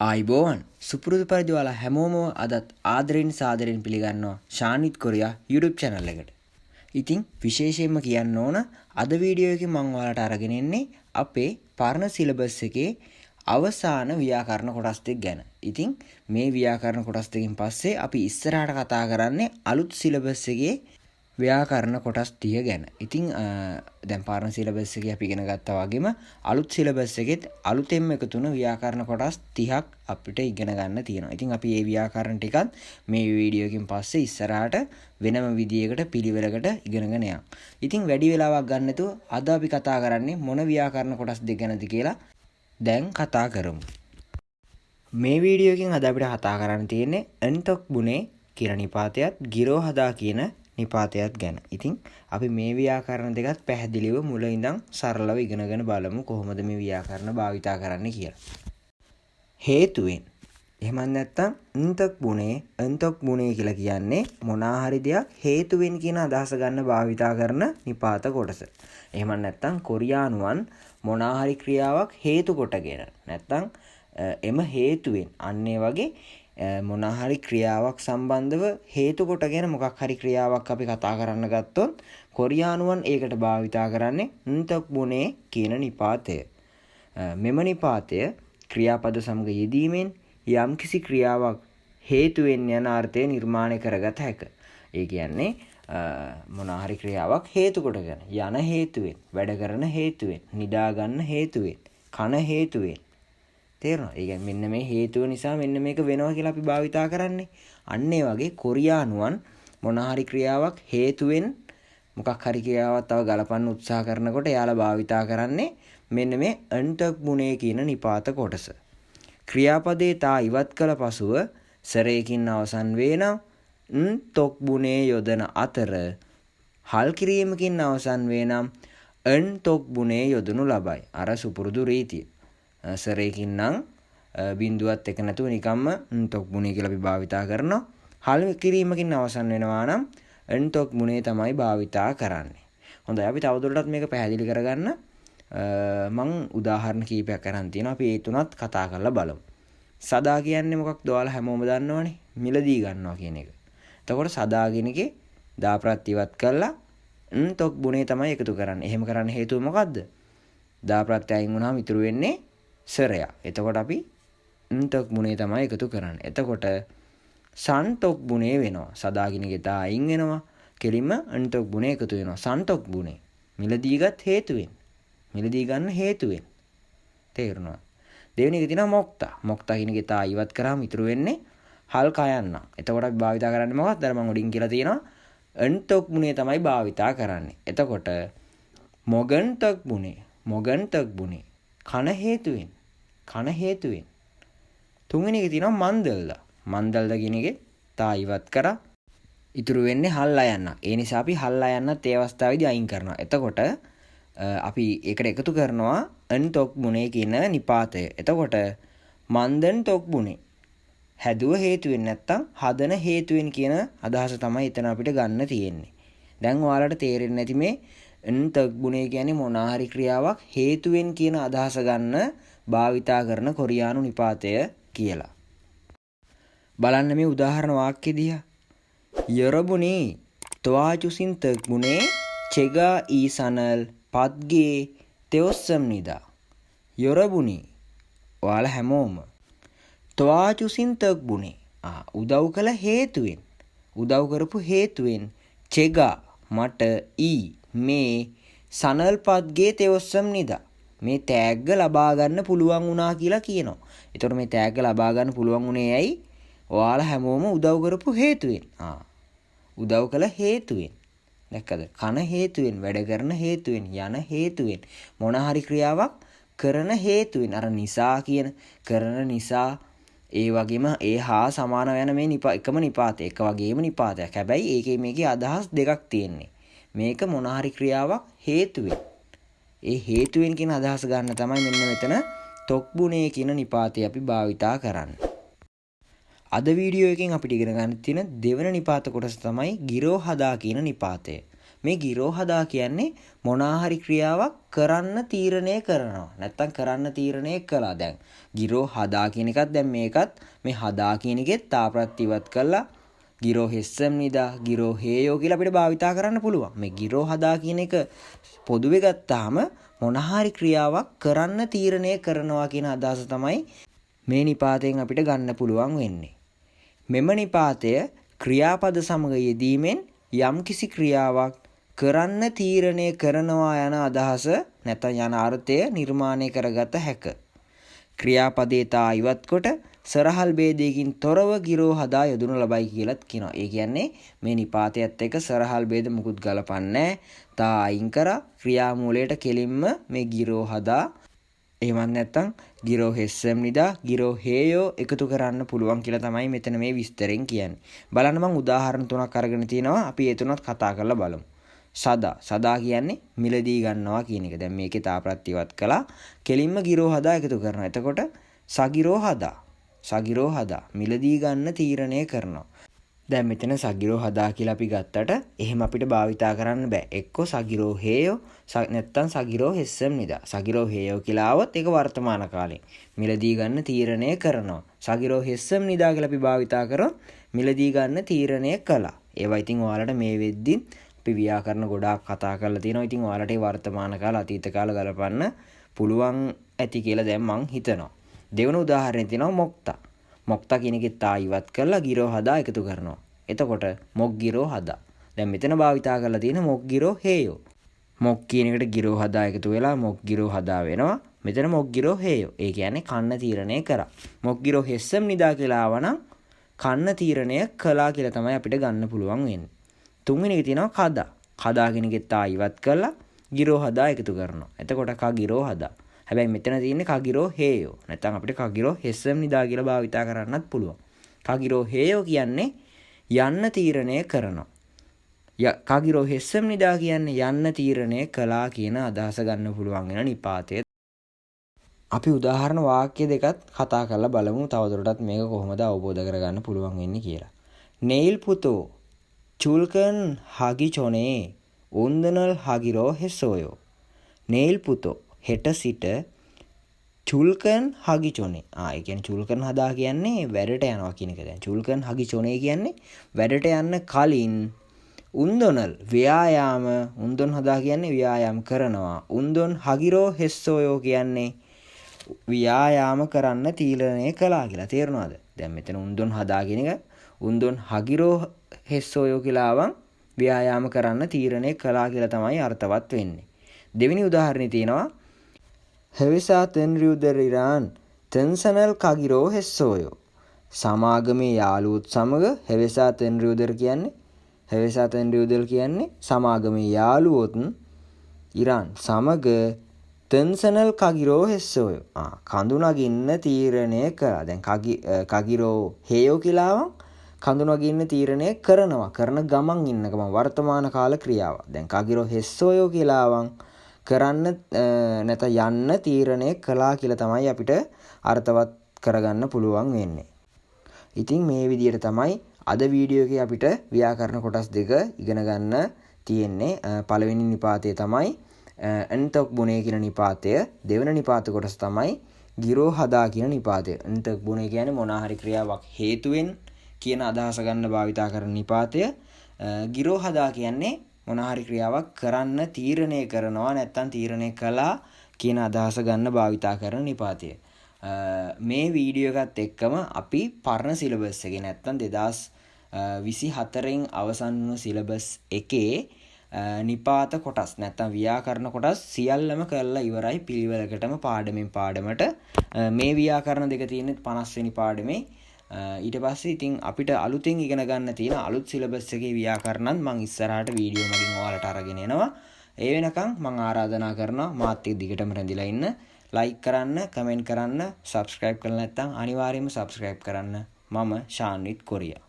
ආයිබෝවන් සුපුරුදු පරිදි ඔයාලා හැමෝම අදත් ආදරෙන් සාදරෙන් පිළිගන්නවා ශානිත් කොරියා YouTube channel එකට. ඉතින් විශේෂයෙන්ම කියන්න ඕන අද වීඩියෝ එකේ මම ඔයාලට අරගෙන එන්නේ අපේ පරණ සිලබස් එකේ අවසාන ව්‍යාකරණ කොටස් දෙක ගැන. ඉතින් මේ ව්‍යාකරණ කොටස් දෙකෙන් පස්සේ අපි ඉස්සරහට කතා කරන්නේ අලුත් සිලබස් එකේ ව්‍යාකරණ කොටස් 30 ගැන. ඉතින් දැන් පරණ සිලබස් එකේ අපි ඉගෙන ගත්තා වගේම අලුත් සිලබස් එකෙත් අලුතෙන්ම එකතු වෙන ව්‍යාකරණ කොටස් 30ක් අපිට ඉගෙන ගන්න තියෙනවා. ඉතින් අපි මේ ව්‍යාකරණ ටිකත් මේ වීඩියෝ එකකින් පස්සේ ඉස්සරහට වෙනම විදියකට පිළිවෙලකට ඉගෙනගෙන යනවා. ඉතින් වැඩි වෙලාවක් ගන්න නැතුව අද අපි කතා කරන්නේ මොන ව්‍යාකරණ කොටස් දෙක ගැනද කියලා දැන් කතා කරමු. මේ වීඩියෝ එකකින් අද අපිට කතා කරන්න තියෙන්නේ එන්තොක් බුනේ කියන නිපාතයත් ගිරෝහදා කියන නිපාතයත් ගැන. ඉතින් අපි මේ ව්‍යාකරණ දෙකත් පැහැදිලිව මුල ඉඳන් සරලව ඉගෙනගෙන බලමු කොහොමද මේ ව්‍යාකරණ භාවිතා කරන්න කියලා. හේතුවෙන් එහෙම නැත්නම් එන්තොක් බුනේ කියලා කියන්නේ මොනා හරි දෙයක් හේතුවෙන් කියන අදහස ගන්න භාවිතා කරන නිපාත කොටස. එහෙම නැත්නම් කොරියානුවන් මොනා හරි ක්‍රියාවක් හේතු කොටගෙන නැත්නම් එම හේතුවෙන් අන්නේ වගේ මොනහරි ක්‍රියාවක් සම්බන්ධව හේතු කොටගෙන මොකක් හරි ක්‍රියාවක් අපි කතා කරන්න ගත්තොත් කොරියානුවන් ඒකට භාවිතා කරන්නේ එන්තොක් බුනේ කියන නිපාතය. මෙම නිපාතය ක්‍රියාපද සමග යෙදීමෙන් යම්කිසි ක්‍රියාවක් හේතුවෙන් යන අර්ථය නිර්මාණය කරගත හැකිය. ඒ කියන්නේ මොනහරි ක්‍රියාවක් හේතු කොටගෙන යන හේතුවෙන්, වැඩ කරන හේතුවෙන්, නිදා ගන්න හේතුවෙන්, කන හේතුවෙන් තේරෙනවා. ඒ කියන්නේ මෙන්න මේ හේතුව නිසා මෙන්න මේක වෙනවා කියලා අපි භාවිතා කරන්නේ. අන්න ඒ වගේ කොරියානුවන් මොන හරි ක්‍රියාවක් හේතුවෙන් මොකක් හරි ක්‍රියාවක් තව ගලපන්න උත්සාහ කරනකොට එයාලා භාවිතා කරන්නේ මෙන්න මේ එන්තොක් බුනේ කියන නිපාත කොටස. ක්‍රියාපදේ තා ඉවත් කළ පසුව සරේකින් අවසන් වේ නම් එන්තොක් බුනේ යොදන අතර හල් කිරීමකින් අවසන් වේ නම් එන්තොක් බුනේ යොදනු ලබයි. අර සුපුරුදු රීතිය. සරේකින් නම් බිඳුවත් එක නැතුව නිකම්ම එන්තොක් බුනේ කියලා අපි භාවිතා කරනවා. හල් කිරීමකින් අවසන් වෙනවා නම් එන්තොක් බුනේ තමයි භාවිතා කරන්නේ. හොඳයි අපි තවදුරටත් මේක පැහැදිලි කරගන්න මම උදාහරණ කීපයක් අරන් තියෙනවා. අපි ඒ තුනත් කතා කරලා බලමු. සදා කියන්නේ මොකක්ද? ඔයාලා හැමෝම දන්නවනේ. මිලදී ගන්නවා කියන එක. එතකොට සදා කියන එකේ දා ප්‍රත්‍යවත් කළා එන්තොක් බුනේ තමයි එකතු කරන්නේ. එහෙම කරන්න හේතුව මොකද්ද? දා ප්‍රත්‍ය අයින් වුණාම ඉතුරු වෙන්නේ සරයක්. එතකොට අපි එන්තොක් බුනේ තමයි එකතු කරන්නේ. එතකොට සන්තොක් බුනේ වෙනවා. සදාගිනගේ තා අයින් වෙනවා. කෙලින්ම එන්තොක් බුනේ එකතු වෙනවා. සන්තොක් බුනේ. මිලදීගත් හේතුවෙන්. මිලදී ගන්න හේතුවෙන්. තේරුණා? දෙවෙනි එක තියෙනවා මොක්තා. මොක්තා කියන ගේ තා ඉවත් කරාම ඉතුරු වෙන්නේ හල් කයන්න. එතකොට අපි භාවිතා කරන්නේ මොකක්ද? අර මම උඩින් කියලා තියෙනවා එන්තොක් බුනේ තමයි භාවිතා කරන්නේ. එතකොට මොගන්තොක් බුනේ. මොගන්තොක් බුනේ කන හේතුවෙන්. කන හේතුවෙන්. තුන්වෙනි එක තියෙනවා මන්දල්දා. මන්දල්දා කියන එකේ තා ඉවත් කරා ඉතුරු වෙන්නේ හල් අයන්න. ඒ නිසා අපි හල් අයන්නත් ඒ අවස්ථාවේදී අයින් කරනවා. එතකොට අපි ඒකට එකතු කරනවා එන්තොක් බුනේ කියන නිපාතය. එතකොට මන්දන්තොක් බුනේ හැදුව හේතුවෙන් නැත්තම් හදන හේතුවෙන් කියන අදහස තමයි එතන අපිට ගන්න තියෙන්නේ. දැන් ඔයාලට තේරෙන්නේ නැති මේ එන්තොක් බුනේ කියන්නේ මොනා හරි ක්‍රියාවක් හේතුවෙන් කියන අදහස ගන්න භාවිතා කරන කොරියානු නිපාතය කියලා. බලන්න මේ උදාහරණ වාක්‍ය දිහා. යොරබුනේ තවාචුසින්තොක් බුනේ චෙගා ඊසනල් පත්ගේ තෙොස්සම් නිදා. යොරබුනේ ඔයාලා හැමෝම තවාචුසින්තොක් බුනේ උදව් කළ හේතුවෙන් උදව් කරපු හේතුවෙන් චෙගා මට ඊ මේ සනල් පත්ගේ තෙොස්සම් නිදා. මේ තෑග්ග ලබා ගන්න පුළුවන් වුණා කියලා කියනවා. ඒතකොට මේ තෑග්ග ලබා ගන්න පුළුවන් වුණේ ඇයි? ඔයාලා හැමෝම උදව් කරපු හේතුවෙන්. උදව් කළ හේතුවෙන්. දැක්කද? කන හේතුවෙන්, වැඩ කරන හේතුවෙන්, යන හේතුවෙන්, මොන හරි ක්‍රියාවක් කරන හේතුවෙන්. අර නිසා කියන කරන නිසා ඒ වගේම ඒ හා සමාන වෙන මේ එකම නිපාතය. එක වගේම නිපාතයක්. හැබැයි ඒකේ මේකේ අදහස් දෙකක් තියෙන්නේ. මේක මොන හරි ක්‍රියාවක් හේතුවෙන්. ඒ හේතුවෙන් කියන අදහස ගන්න තමයි මෙන්න මෙතන තොක් බුනේ කියන නිපාතය අපි භාවිතා කරන්නේ. අද වීඩියෝ එකෙන් අපිට ඉගෙන ගන්න තියෙන දෙවන නිපාත කොටස තමයි ගිරෝහදා කියන නිපාතය. මේ ගිරෝ හදා කියන්නේ මොනාහරි ක්‍රියාවක් කරන්න තීරණය කරනවා. නැත්තම් කරන්න තීරණය කළා. දැන් ගිරෝ හදා කියන එකත් දැන් මේකත් මේ හදා කියන එකෙත් තාප්‍රත්‍යවත් කළා ගිරෝ හෙස්සම් නිදා ගිරෝ හේයෝ කියලා අපිට භාවිතා කරන්න පුළුවන්. මේ ගිරෝ හදා කියන එක පොදුවේ ගත්තාම මොනහරි ක්‍රියාවක් කරන්න තීරණය කරනවා කියන අදහස තමයි මේ නිපාතයෙන් අපිට ගන්න පුළුවන් වෙන්නේ. මෙම නිපාතය ක්‍රියාපද සමග යෙදීමෙන් යම්කිසි ක්‍රියාවක් කරන්න තීරණය කරනවා යන අදහස නැත්නම් යන අර්ථය නිර්මාණය කරගත හැක. ක්‍රියාපදේ තා ඉවත් කොට සරහල් ભેදයකින් තොරව ගිරෝ හදා යොදනු ලබයි කියලාත් කියනවා. ඒ කියන්නේ මේ නිපාතයත් එක්ක සරහල් ભેද මුකුත් ගලපන්නේ තා අයින් කරා ක්‍රියාමූලයට කෙලින්ම මේ ගිරෝ හදා එහෙමත් නැත්නම් ගිරෝ හෙස්සම් නිදා ගිරෝ හේයෝ එකතු කරන්න පුළුවන් කියලා තමයි මෙතන මේ විස්තරෙන් කියන්නේ. බලන්න මම උදාහරණ තුනක් අරගෙන තිනවා. අපි ඒ තුනත් කතා කරලා බලමු. සදා කියන්නේ මිලදී ගන්නවා කියන එක. දැන් මේකේ තාප්‍රත්‍යවත් කළා. කෙලින්ම ගිරෝ හදා එකතු කරනවා. එතකොට සගිරෝ හදා මිලදී ගන්න තීරණය කරනවා. දැන් මෙතන සගිරෝ හදා කියලා අපි ගත්තට එහෙම අපිට භාවිතා කරන්න බෑ. එක්කෝ සගිරෝ හේයෝ නැත්තම් සගිරෝ හෙස්සම් නිදා. සගිරෝ හේයෝ කියලා આવොත් ඒක වර්තමාන කාලේ මිලදී ගන්න තීරණය කරනවා. සගිරෝ හෙස්සම් නිදා කියලා අපි භාවිතා කරොත් මිලදී ගන්න තීරණය කළා. ඒවා ඉතින් ඔයාලට මේ වෙද්දි අපි ව්‍යාකරණ ගොඩාක් කතා කරලා තියෙනවා. ඉතින් ඔයාලට ඒ වර්තමාන කාල අතීත කාල ගලපන්න පුළුවන් ඇති කියලා දැන් මං හිතනවා. දෙවන උදාහරණය තියෙනවා මොක්තා කියන එකේ තා ඉවත් කරලා ගිරෝ හදා එකතු කරනවා. එතකොට මොක් ගිරෝ හදා. දැන් මෙතන භාවිතා කරලා තියෙන මොක් ගිරෝ හේයෝ. මොක් කියන එකට ගිරෝ හදා එකතු වෙලා මොක් ගිරෝ හදා වෙනවා. මෙතන මොක් ගිරෝ හේයෝ. ඒ කියන්නේ කන්න තීරණය කරා. මොක් ගිරෝ හෙස්සම් නිදා කියලා ආවනම් කන්න තීරණය කළා කියලා තමයි අපිට ගන්න පුළුවන් වෙන්නේ. තුන්වෙනි එක තියෙනවා කදා. කදා කියන එකේ තා ඉවත් කරලා ගිරෝ හදා එකතු කරනවා. එතකොට ක ගිරෝ හදා. හැබැයි මෙතන තියෙන්නේ කගිරෝ හේයෝ. නැත්නම් අපිට කගිරෝ හෙස්සම් නිදා කියලා භාවිතා කරන්නත් පුළුවන්. කගිරෝ හේයෝ කියන්නේ යන්න තීරණය කරනවා. කගිරෝ හෙස්සම් නිදා කියන්නේ යන්න තීරණය කළා කියන අදහස ගන්න පුළුවන් වෙන නිපාතය. අපි උදාහරණ වාක්‍ය දෙකත් කතා කරලා බලමු තවදුරටත් මේක කොහොමද අවබෝධ කරගන්න පුළුවන් වෙන්නේ කියලා. නෙයිල් පුතෝ චුල්කන් හගි චොනේ උන්දනල් හගිරෝ හෙස්සෝයෝ. නෙයිල් පුතෝ හෙට සිට චුල්කන් හගි චොනේ. ඒ කියන්නේ චුල්කන් හදා කියන්නේ වැඩට යනවා කියන එක. දැන් චුල්කන් හගි චොනේ කියන්නේ වැඩට යන්න කලින් උන්දොනල් ව්‍යායාම උන්දොන් හදා කියන්නේ ව්‍යායාම කරනවා. උන්දොන් හගිරෝ හෙස්සෝයෝ කියන්නේ ව්‍යායාම කරන්න තීරණය කළා කියලා. තේරුණාද? දැන් මෙතන උන්දොන් හදා කියන එක උන්දොන් හගිරෝ හෙස්සෝයෝ කියලා ආවම් ව්‍යායාම කරන්න තීරණය කළා කියලා තමයි අර්ථවත් වෙන්නේ. දෙවෙනි උදාහරණේ තියෙනවා හෙවිසා තෙන්රියුදරිරාන් තෙන්සනල් කගිරෝ හෙස්සෝයෝ. සමාගමේ යාළුවොත් සමග හෙවිසා තෙන්රියුදර් කියන්නේ සමාගමේ යාළුවොත් ඉරාන් සමග තෙන්සනල් කගිරෝ හෙස්සෝයෝ. කඳු නගින්න තීරණය කළා. දැන් කගිරෝ හේයෝ කියලාම කඳු නගින්න තීරණය කරනවා. කරන ගමන් ඉන්න ගමන් වර්තමාන කාල ක්‍රියාව. දැන් කගිරෝ හෙස්සෝයෝ කියලාම කරන්න නැත යන්න තීරණය කළා කියලා තමයි අපිට අර්ථවත් කරගන්න පුළුවන් වෙන්නේ. ඉතින් මේ විදිහට තමයි අද වීඩියෝ එකේ අපිට ව්‍යාකරණ කොටස් දෙක ඉගෙන ගන්න තියෙන්නේ. පළවෙනි නිපාතය තමයි අන්තක් බුනේ කියන නිපාතය. දෙවෙනි නිපාත කොටස තමයි ගිරෝ හදා කියන නිපාතය. අන්තක් බුනේ කියන්නේ මොනාහරි ක්‍රියාවක් හේතුවෙන් කියන අදහස ගන්න භාවිතා කරන නිපාතය. ගිරෝ හදා කියන්නේ මොනාහරි ක්‍රියාවක් කරන්න තීරණය කරනවා නැත්නම් තීරණය කළා කියන අදහස ගන්න භාවිතා කරන නිපාතය. මේ වීඩියෝ එකත් එක්කම අපි පරණ සිලබස් එකේ නැත්නම් 2024න් අවසන් වුණු සිලබස් එකේ නිපාත කොටස් නැත්නම් ව්‍යාකරණ කොටස් සියල්ලම කරලා ඉවරයි පිළිවෙලකටම පාඩමෙන් පාඩමට. මේ ව්‍යාකරණ දෙක තියෙන්නේ 50 වෙනි පාඩමේ. ඊට පස්සේ ඉතින් අපිට අලුතෙන් ඉගෙන ගන්න තියෙන අලුත් සිලබස් එකේ ව්‍යාකරණත් මම ඉස්සරහට වීඩියෝ මගින් ඔයාලට අරගෙන එනවා. ඒ වෙනකන් මම ආරාධනා කරනවා මාත් එක්ක දිගටම රැඳිලා ඉන්න. ලයික් කරන්න, කමෙන්ට් කරන්න, subscribe කරලා නැත්නම් අනිවාර්යයෙන්ම subscribe කරන්න. මම ශාන්විත් කොරියා.